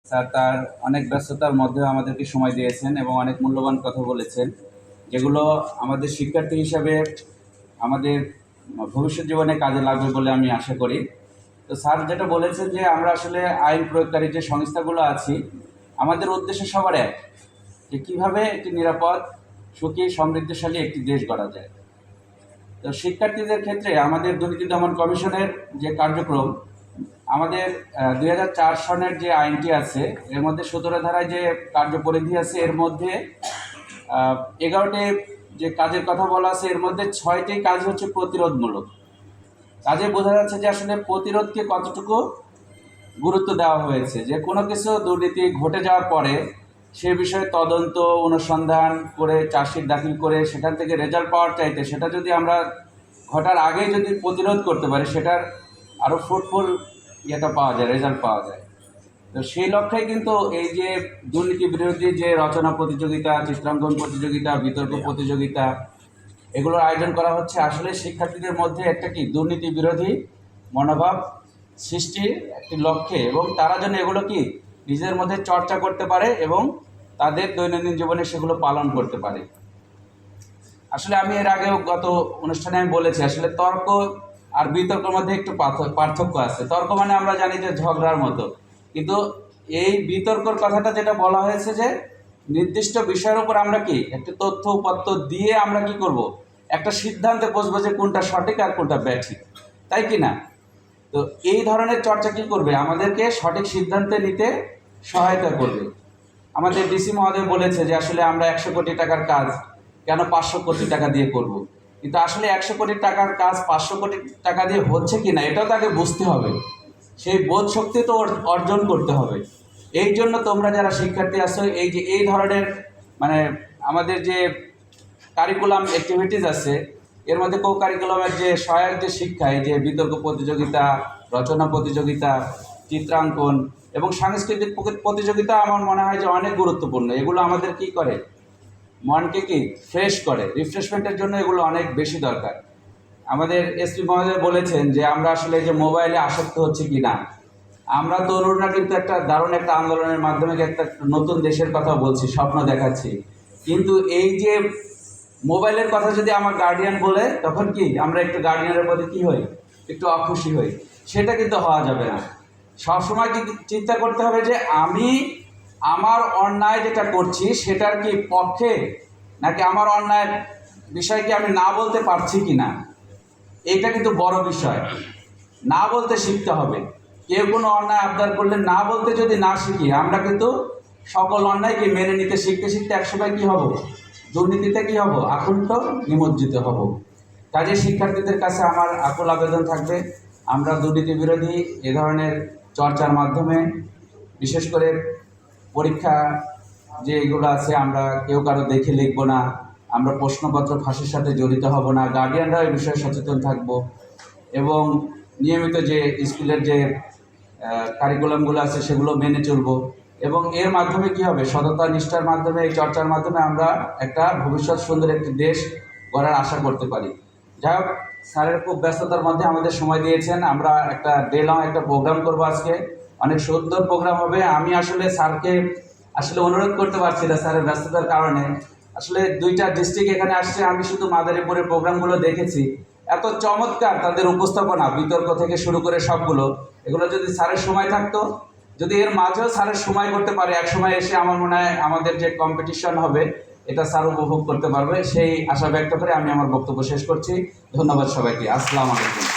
Sir তার অনেক ব্যস্ততার মধ্যেও আমাদেরকে সময় দিয়েছেন এবং অনেক মূল্যবান কথা বলেছেন, যেগুলো আমাদের শিক্ষার্থী হিসাবে আমাদের ভবিষ্যৎ জীবনে কাজে লাগবে বলে আমি আশা করি। তো স্যার যেটা বলেছেন যে আমরা আসলে আইন প্রয়োগকারী যে সংস্থাগুলো আছি, আমাদের উদ্দেশ্য সবার এক, যে কীভাবে একটি নিরাপদ, সুখী, সমৃদ্ধশালী একটি দেশ গড়া যায়। তো শিক্ষার্থীদের ক্ষেত্রে আমাদের দুর্নীতি দমন কমিশনের যে কার্যক্রম, আমাদের 2004 সনের যে আইনটি আছে এর মধ্যে 17 ধারায় যে কার্যপরিধি আছে, এর মধ্যে 11টি যে কাজের কথা বলা আছে, এর মধ্যে 6টি কাজ হচ্ছে প্রতিরোধমূলক কাজে। বোঝা যাচ্ছে যে আসলে প্রতিরোধকে কতটুকু গুরুত্ব দেওয়া হয়েছে, যে কোনো কিছু দুর্নীতি ঘটে যাওয়ার পরে সে বিষয়ে তদন্ত অনুসন্ধান করে চার্জশিট দাখিল করে সেখান থেকে রেজাল্ট পাওয়ার চাইতে সেটা যদি আমরা ঘটার আগেই যদি প্রতিরোধ করতে পারি, সেটার আরও ফ্রুটফুল ইয়েটা পাওয়া যায়, রেজাল্ট পাওয়া যায়। তো সেই লক্ষ্যে কিন্তু এই যে দুর্নীতি বিরোধী যে রচনা প্রতিযোগিতা, চিত্রাঙ্কন প্রতিযোগিতা, বিতর্ক প্রতিযোগিতা, এগুলোর আয়োজন করা হচ্ছে আসলে শিক্ষার্থীদের মধ্যে একটা কি দুর্নীতি বিরোধী মনোভাব সৃষ্টির একটি লক্ষ্যে, এবং তারা যেন এগুলো কি নিজের মধ্যে চর্চা করতে পারে এবং তাদের দৈনন্দিন জীবনে সেগুলো পালন করতে পারে। আসলে আমি এর আগেও গত অনুষ্ঠানে আমি বলেছি, আসলে তর্ক আর বিতর্কের মধ্যে একটু পার্থক্য আছে। তর্ক মানে আমরা জানি যে ঝগড়ার মতো, কিন্তু এই বিতর্কর কথাটা যেটা বলা হয়েছে যে নির্দিষ্ট বিষয়ের উপর আমরা কি একটা তথ্য উপাত্ত দিয়ে আমরা কি করব, একটা সিদ্ধান্তে বসবো যে কোনটা সঠিক আর কোনটা ব্যাঠিক, তাই কি না? তো এই ধরনের চর্চা কি করবে, আমাদেরকে সঠিক সিদ্ধান্তে নিতে সহায়তা করবে। আমাদের ডিসি মহোদয় বলেছে যে আসলে আমরা 100 কোটি টাকার কাজ কেন 500 কোটি টাকা দিয়ে করব, কিন্তু আসলে 100 কোটি টাকার কাজ 500 কোটি টাকা দিয়ে হচ্ছে কিনা এটাও তাকে বুঝতে হবে, সেই বোধ শক্তি তো অর্জন করতে হবে। এই জন্য তোমরা যারা শিক্ষার্থী আছো, এই যে এই ধরনের মানে আমাদের যে কারিকুলাম অ্যাক্টিভিটিস আছে, এর মধ্যে কো কারিকুলামের যে সহায়ক যে শিক্ষা, এই যে বিতর্ক প্রতিযোগিতা, রচনা প্রতিযোগিতা, চিত্রাঙ্কন এবং সাংস্কৃতিক প্রতিযোগিতা আমার মনে হয় যে অনেক গুরুত্বপূর্ণ। এগুলো আমাদের কি করে, মনকে কি ফ্রেশ করে, রিফ্রেশমেন্টের জন্য এগুলো অনেক বেশি দরকার। আমাদের এসপি মহোদয় বলেছেন যে আমরা আসলে যে মোবাইলে আসক্ত হচ্ছে কি না, আমরা তরুণরা কিন্তু একটা দারুণ একটা আন্দোলনের মাধ্যমে একটা নতুন দেশের কথা বলছি, স্বপ্ন দেখাচ্ছি, কিন্তু এই যে মোবাইলের কথা যদি আমার গার্ডিয়ান বলে, তখন কি আমরা একটু গার্ডিয়ানের প্রতি কী হই, একটু অখুশি হই। সেটা কিন্তু হওয়া যাবে না। সবসময় কি চিন্তা করতে হবে যে আমি আমার অন্যায় যেটা করছি সেটার কি পক্ষে, নাকি আমার অন্যায়ের বিষয়কে আমি না বলতে পারছি কি না, এইটা কিন্তু বড় বিষয়। না বলতে শিখতে হবে। কেউ কোনো অন্যায় আবদার করলে না বলতে যদি না শিখি, আমরা কিন্তু সকল অন্যায়কে মেনে নিতে শিখতে শিখতে একসময় কী হব, দুর্নীতিতে কী হব, আকুণ্ঠ নিমজ্জিত হব। কাজে শিক্ষার্থীদের কাছে আমার আকুল আবেদন থাকবে, আমরা দুর্নীতি বিরোধী এ ধরনের চর্চার মাধ্যমে, বিশেষ করে পরীক্ষা যে এগুলো আছে, আমরা কেউ কারো দেখে লিখব না, আমরা প্রশ্নপত্র ফাঁসের সাথে জড়িত হব না, গার্ডিয়ানরা এই বিষয়ে সচেতন থাকব এবং নিয়মিত যে স্কুলের যে কারিকুলামগুলো আছে সেগুলো মেনে চলব। এবং এর মাধ্যমে কি হবে, সততা নিষ্ঠার মাধ্যমে, এই চর্চার মাধ্যমে আমরা একটা ভবিষ্যৎ সুন্দর একটি দেশ গড়ার আশা করতে পারি। যাই হোক, স্যারের খুব ব্যস্ততার মধ্যে আমাদের সময় দিয়েছেন। আমরা একটা ডে লং একটা প্রোগ্রাম করবো আজকে, অনেক সুন্দর প্রোগ্রাম হবে। আমি আসলে স্যারকে আসলে অনুরোধ করতে পারছি না স্যারের ব্যস্ততার কারণে। আসলে 2টা ডিস্ট্রিক্ট এখানে আসছে, আমি শুধু মাদারীপুরের প্রোগ্রামগুলো দেখেছি, এত চমৎকার তাদের উপস্থাপনা, বিতর্ক থেকে শুরু করে সবগুলো। এগুলো যদি স্যারের সময় থাকতো, যদি এর মাঝেও স্যারের সময় করতে পারে, এক সময় এসে আমার মনে হয় আমাদের যে কম্পিটিশন হবে এটা স্যার উপভোগ করতে পারবে, সেই আশা ব্যক্ত করে আমি আমার বক্তব্য শেষ করছি। ধন্যবাদ সবাইকে। আসসালামু আলাইকুম।